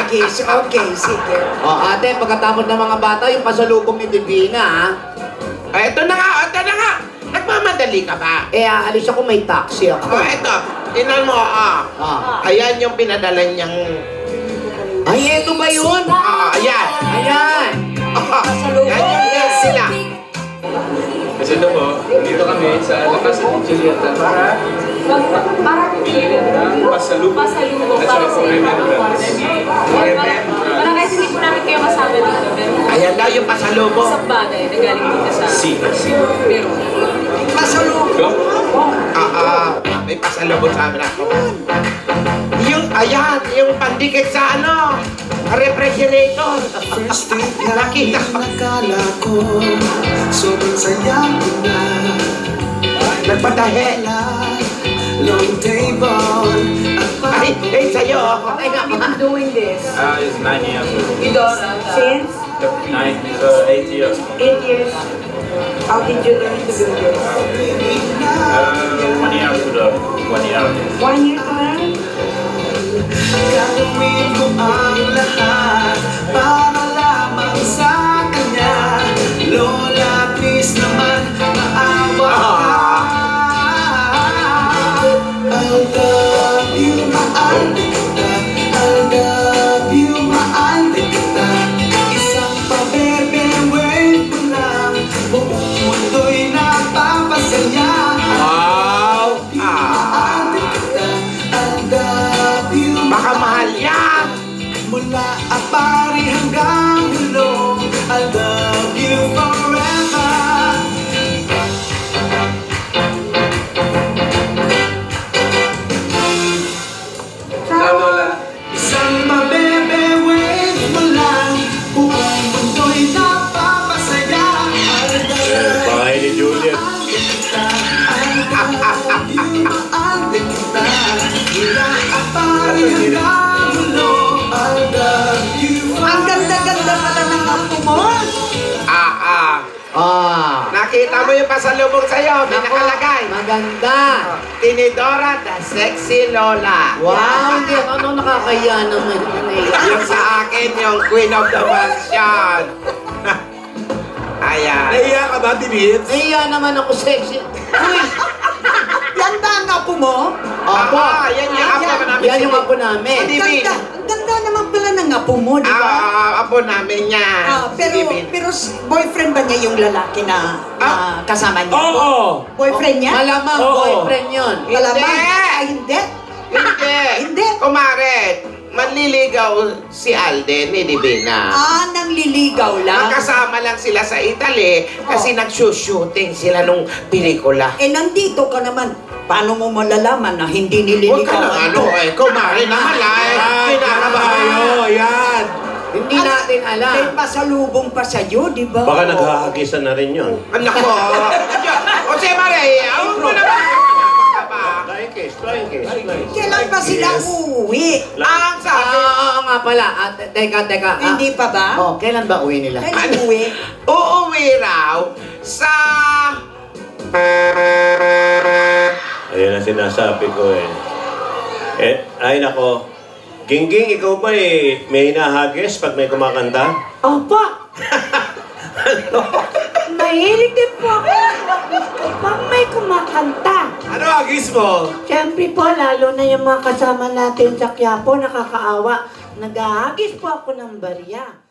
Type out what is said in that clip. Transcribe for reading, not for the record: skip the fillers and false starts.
hagis. Okay, sige. O, ate, pagkatapos ng mga bata, yung pasalubong ni Divina, ha? Ay, ito na nga. Nagmamadali ka ba? Eh, aalis ako, may taxi ako. Ito. Tinan mo, Ayan yung pinadala niyang... Ay, eto ba yun? Ayan. Ayan. Yan yung guest sila. Kasi ito po, dito kami sa lakas ni Julieta para bigyan ng pasalubong at saka po remembrance. Parang kasi hindi po namin kayo kasama dito. Ayan daw yung pasalubong. Isang bagay na galing dito sa... Pero... Pasalubong. May pasalubong sa amin ako. Yung pandikit sa refrigerator. First date na Nakita ko. nakala ko sobrang sayang ko na. Nagpatahe. Long table at Sa'yo. Ay, We've been doing this. It's 9 years old. Since 8 years. 8 years. How did you learn to do this? 1 year to learn. 1 year. 1 year to learn? gagawin ko ang lahat para lamang sa kanya. Lola, please naman maawa ka. I love you, mahal kita. I love you, mahal kita. Isang pabebe, wait mo lang. Buong mundo'y napapasaya. Wow! Baka mahal yan! Mula apari hanggang ulo, I love you forever. Isang mabebe, wait mo lang. Buong mundo'y napapasaya. Bahay ni Juliet. Ang ganda-ganda pala ng apo mo. Nakita mo yung pasalubong sa'yo, may nakalagay. Maganda. Tinidora, the sexy Lola. Wow, hindi. Ano nakakaya naman yun eh. Yung sa akin, yung Queen of the Mansion. Ayan. Naiya ka ba, Tinit? Nahiya naman ako sexy. Uy! Yan ba ang apo mo? Opo. Yan yung apo namin. Yan yung apo namin. Ang ganda. Ang ganda naman pala ng apo mo, di ba? Apo namin yan. Pero boyfriend ba niya yung lalaki na kasama niya? Oo! Boyfriend niya? Malamang Oo. boyfriend yun. Malamang. Hindi. Ay, hindi. Hindi. Kumare, manliligaw si Alden ni Divina. Nang liligaw lang? Nakasama lang sila sa Italy kasi nagsushooting sila nung pelikula. Nandito ka naman. Paano mo malalaman na hindi Huwag ka nililigawan na kumare naman Kinakabayo, yan! Hindi natin alam. May pasalubong pa sa'yo, di ba? Baka naghahagisan na rin yun. Anak ko. Jose Marie, ako mo naman. Flying case. Kailan ba sila uuwi? Ang sabi. Oo nga pala. Teka. Hindi pa ba? Oh, kailan ba uwi nila? Kailan uuwi? Uuwi raw sa... Ayan ang sinasabi ko eh. Ay nako. Gingging, ikaw ba may hinahagis pag may kumakanta? Opo! Mahilig din po ako pag may kumakanta. Ano agis mo? Siyempre po, lalo na yung mga kasama natin sa Quiapo, nakakaawa. Nag-ahagis po ako ng barya.